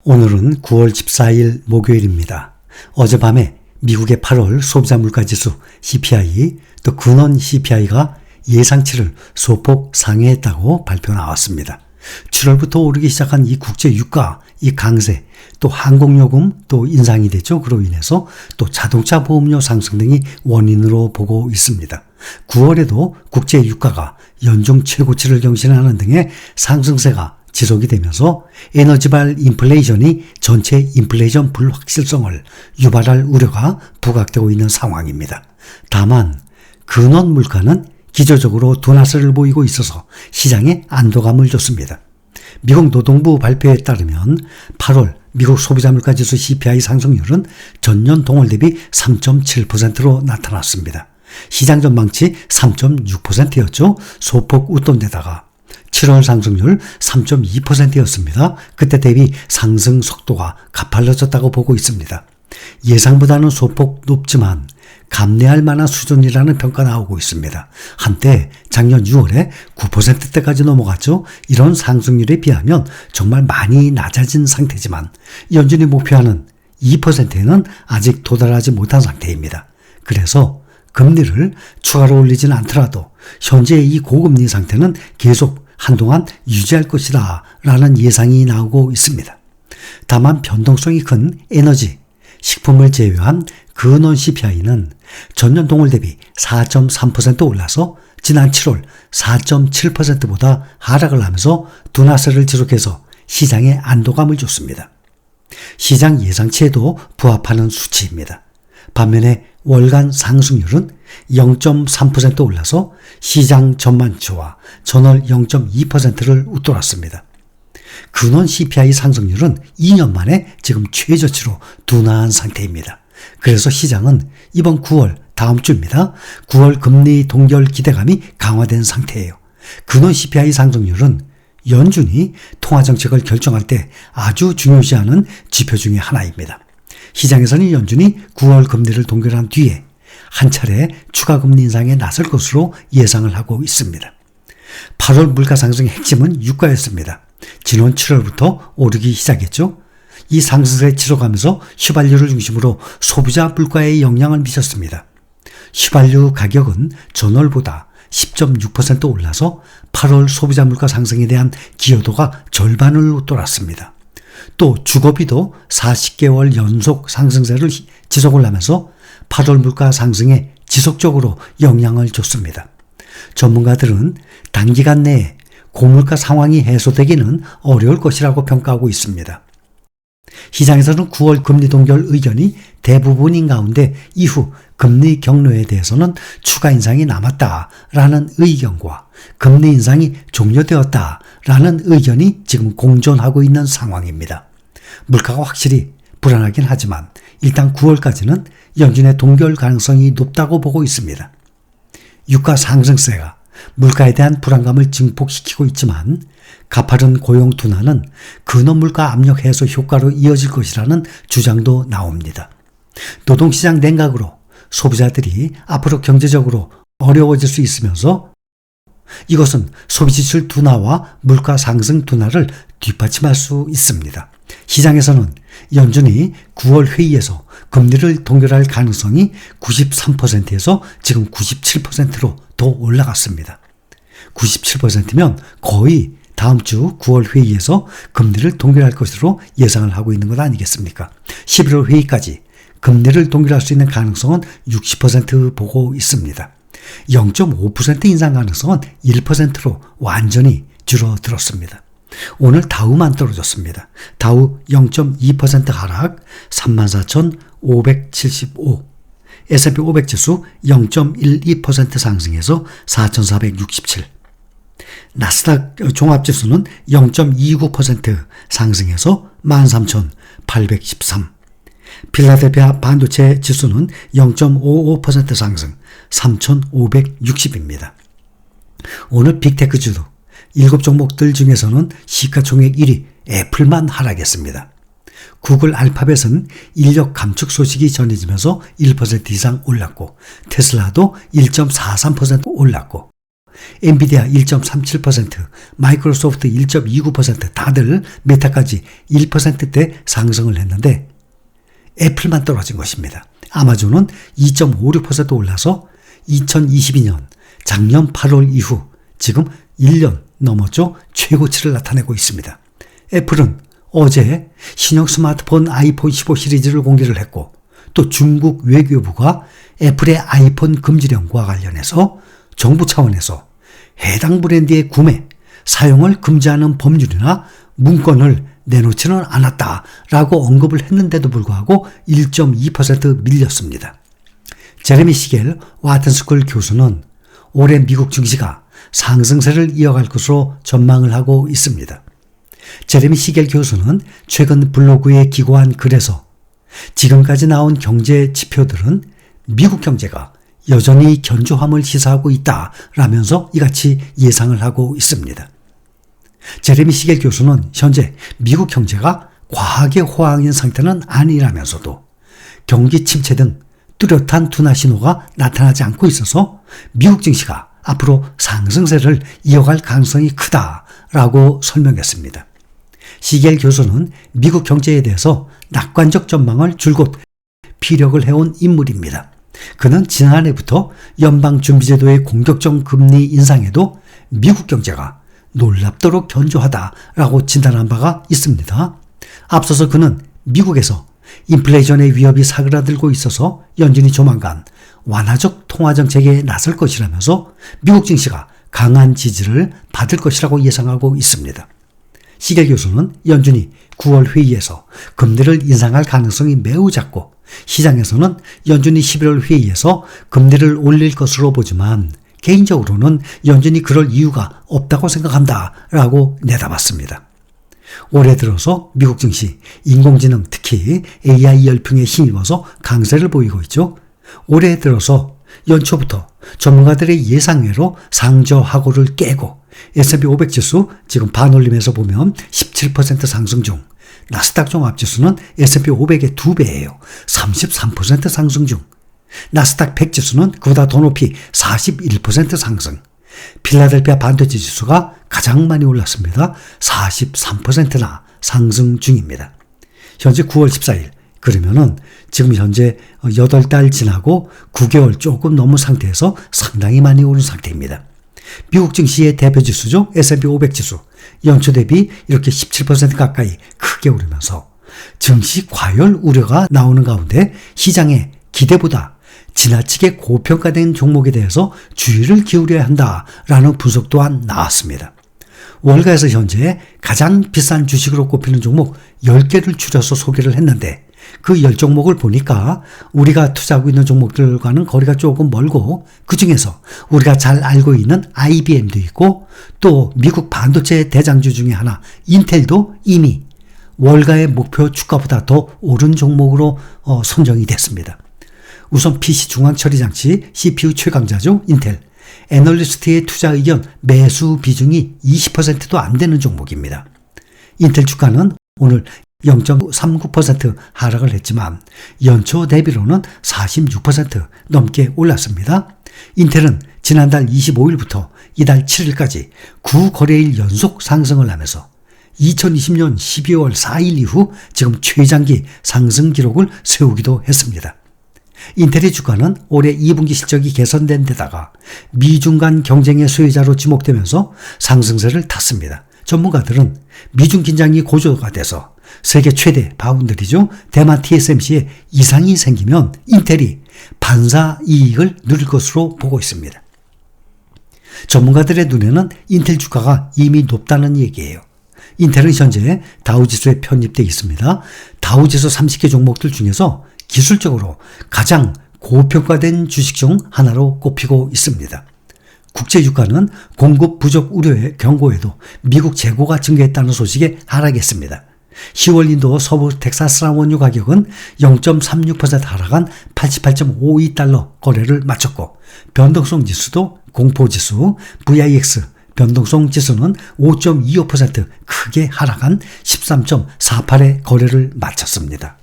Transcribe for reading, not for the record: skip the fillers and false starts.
오늘은 9월 14일 목요일입니다. 어젯밤에 미국의 8월 소비자 물가지수 CPI, 또 근원 CPI가 예상치를 소폭 상회했다고 발표 나왔습니다. 7월부터 오르기 시작한 이 국제 유가, 이 강세, 또 항공요금 또 인상이 됐죠. 그로 인해서 또 자동차 보험료 상승 등이 원인으로 보고 있습니다. 9월에도 국제 유가가 연중 최고치를 경신하는 등의 상승세가 지속이 되면서 에너지발 인플레이션이 전체 인플레이션 불확실성을 유발할 우려가 부각되고 있는 상황입니다. 다만 근원 물가는 기저적으로 둔화세를 보이고 있어서 시장에 안도감을 줬습니다. 미국 노동부 발표에 따르면 8월 미국 소비자 물가지수 CPI 상승률은 전년 동월 대비 3.7%로 나타났습니다. 시장 전망치 3.6%였죠. 소폭 웃돈 데다가 7월 상승률 3.2%였습니다. 그때 대비 상승 속도가 가팔라졌다고 보고 있습니다. 예상보다는 소폭 높지만 감내할 만한 수준이라는 평가 나오고 있습니다. 한때 작년 6월에 9%대까지 넘어갔죠. 이런 상승률에 비하면 정말 많이 낮아진 상태지만 연준이 목표하는 2%에는 아직 도달하지 못한 상태입니다. 그래서 금리를 추가로 올리지는 않더라도 현재의 이 고금리 상태는 계속 한동안 유지할 것이다 라는 예상이 나오고 있습니다. 다만 변동성이 큰 에너지, 식품을 제외한 근원 CPI는 전년 동월 대비 4.3% 올라서 지난 7월 4.7%보다 하락을 하면서 둔화세를 지속해서 시장에 안도감을 줬습니다. 시장 예상치에도 부합하는 수치입니다. 반면에 월간 상승률은 0.3% 올라서 시장 전망치와 전월 0.2%를 웃돌았습니다. 근원 CPI 상승률은 2년 만에 지금 최저치로 둔화한 상태입니다. 그래서 시장은 이번 9월 다음 주입니다. 9월 금리 동결 기대감이 강화된 상태예요. 근원 CPI 상승률은 연준이 통화정책을 결정할 때 아주 중요시하는 지표 중에 하나입니다. 시장에서는 연준이 9월 금리를 동결한 뒤에 한 차례 추가 금리 인상에 나설 것으로 예상을 하고 있습니다. 8월 물가 상승의 핵심은 유가였습니다. 지난 7월부터 오르기 시작했죠. 이 상승세 지속하면서 휘발유를 중심으로 소비자 물가에 영향을 미쳤습니다. 휘발유 가격은 전월보다 10.6% 올라서 8월 소비자 물가 상승에 대한 기여도가 절반을 웃돌았습니다. 또 주거비도 40개월 연속 상승세를 지속을 하면서 8월 물가 상승에 지속적으로 영향을 줬습니다. 전문가들은 단기간 내에 고물가 상황이 해소되기는 어려울 것이라고 평가하고 있습니다. 시장에서는 9월 금리 동결 의견이 대부분인 가운데 이후 금리 경로에 대해서는 추가 인상이 남았다라는 의견과 금리 인상이 종료되었다라는 의견이 지금 공존하고 있는 상황입니다. 물가가 확실히 불안하긴 하지만 일단 9월까지는 연준의 동결 가능성이 높다고 보고 있습니다. 유가 상승세가 물가에 대한 불안감을 증폭시키고 있지만 가파른 고용 둔화는 근원 물가 압력 해소 효과로 이어질 것이라는 주장도 나옵니다. 노동시장 냉각으로 소비자들이 앞으로 경제적으로 어려워질 수 있으면서 이것은 소비지출 둔화와 물가 상승 둔화를 뒷받침할 수 있습니다. 시장에서는 연준이 9월 회의에서 금리를 동결할 가능성이 93%에서 지금 97%로 더 올라갔습니다. 97%면 거의 다음 주 9월 회의에서 금리를 동결할 것으로 예상을 하고 있는 것 아니겠습니까? 11월 회의까지 금리를 동결할 수 있는 가능성은 60% 보고 있습니다. 0.5% 인상 가능성은 1%로 완전히 줄어들었습니다. 오늘 다우만 떨어졌습니다. 다우 0.2% 하락 34,575. S&P 500 지수 0.12% 상승해서 4,467. 나스닥 종합지수는 0.29% 상승해서 13,813. 필라델피아 반도체 지수는 0.55% 상승 3,560입니다. 오늘 빅테크주도 7종목들 중에서는 시가총액 1위 애플만 하락했습니다. 구글 알파벳은 인력 감축 소식이 전해지면서 1% 이상 올랐고 테슬라도 1.43% 올랐고 엔비디아 1.37%, 마이크로소프트 1.29%, 다들 메타까지 1%대 상승을 했는데 애플만 떨어진 것입니다. 아마존은 2.56% 올라서 2022년 작년 8월 이후 지금 1년 넘었죠. 최고치를 나타내고 있습니다. 애플은 어제 신형 스마트폰 아이폰 15 시리즈를 공개를 했고 또 중국 외교부가 애플의 아이폰 금지령과 관련해서 정부 차원에서 해당 브랜드의 구매, 사용을 금지하는 법률이나 문건을 내놓지는 않았다라고 언급을 했는데도 불구하고 1.2% 밀렸습니다. 제레미 시겔 와튼스쿨 교수는 올해 미국 증시가 상승세를 이어갈 것으로 전망을 하고 있습니다. 제레미 시겔 교수는 최근 블로그에 기고한 글에서 지금까지 나온 경제 지표들은 미국 경제가 여전히 견조함을 시사하고 있다라면서 이같이 예상을 하고 있습니다. 제레미 시겔 교수는 현재 미국 경제가 과하게 호황인 상태는 아니라면서도 경기 침체 등 뚜렷한 둔화 신호가 나타나지 않고 있어서 미국 증시가 앞으로 상승세를 이어갈 가능성이 크다라고 설명했습니다. 시겔 교수는 미국 경제에 대해서 낙관적 전망을 줄곧 피력을 해온 인물입니다. 그는 지난해부터 연방준비제도의 공격적 금리 인상에도 미국 경제가 놀랍도록 견조하다라고 진단한 바가 있습니다. 앞서서 그는 미국에서 인플레이션의 위협이 사그라들고 있어서 연준이 조만간 완화적 통화정책에 나설 것이라면서 미국 증시가 강한 지지를 받을 것이라고 예상하고 있습니다. 시겔 교수는 연준이 9월 회의에서 금리를 인상할 가능성이 매우 작고 시장에서는 연준이 11월 회의에서 금리를 올릴 것으로 보지만 개인적으로는 연준이 그럴 이유가 없다고 생각한다라고 내다봤습니다. 올해 들어서 미국 증시, 인공지능 특히 AI 열풍에 힘입어서 강세를 보이고 있죠. 올해 들어서 연초부터 전문가들의 예상외로 상저하고를 깨고 S&P 500 지수 지금 반올림에서 보면 17% 상승 중, 나스닥 종합지수는 S&P 500의 2배예요. 33% 상승 중, 나스닥 100 지수는 그보다 더 높이 41% 상승, 필라델피아 반도체 지수가 가장 많이 올랐습니다. 43%나 상승 중입니다. 현재 9월 14일, 그러면은 지금 현재 8달 지나고 9개월 조금 넘은 상태에서 상당히 많이 오른 상태입니다. 미국 증시의 대표 지수죠. S&P 500 지수. 연초 대비 이렇게 17% 가까이 크게 오르면서 증시 과열 우려가 나오는 가운데 시장의 기대보다 지나치게 고평가된 종목에 대해서 주의를 기울여야 한다라는 분석 또한 나왔습니다. 월가에서 현재 가장 비싼 주식으로 꼽히는 종목 10개를 추려서 소개를 했는데 그 10종목을 보니까 우리가 투자하고 있는 종목들과는 거리가 조금 멀고 그중에서 우리가 잘 알고 있는 IBM도 있고 또 미국 반도체 대장주 중에 하나 인텔도 이미 월가의 목표 주가보다 더 오른 종목으로 선정이 됐습니다. 우선 PC 중앙처리장치 CPU 최강자죠. 인텔. 애널리스트의 투자 의견 매수 비중이 20%도 안 되는 종목입니다. 인텔 주가는 오늘 0.39% 하락을 했지만 연초 대비로는 46% 넘게 올랐습니다. 인텔은 지난달 25일부터 이달 7일까지 9거래일 연속 상승을 하면서 2020년 12월 4일 이후 지금 최장기 상승 기록을 세우기도 했습니다. 인텔의 주가는 올해 2분기 실적이 개선된 데다가 미중 간 경쟁의 수혜자로 지목되면서 상승세를 탔습니다. 전문가들은 미중 긴장이 고조가 돼서 세계 최대 바운더리죠. 대만 TSMC에 이상이 생기면 인텔이 반사 이익을 누릴 것으로 보고 있습니다. 전문가들의 눈에는 인텔 주가가 이미 높다는 얘기예요. 인텔은 현재 다우지수에 편입되어 있습니다. 다우지수 30개 종목들 중에서 기술적으로 가장 고평가된 주식 중 하나로 꼽히고 있습니다. 국제유가는 공급 부족 우려의 경고에도 미국 재고가 증가했다는 소식에 하락했습니다. 10월 인도 서부 텍사스랑 원유 가격은 0.36% 하락한 88.52달러 거래를 마쳤고 변동성 지수도 공포지수 VIX 변동성 지수는 5.25% 크게 하락한 13.48의 거래를 마쳤습니다.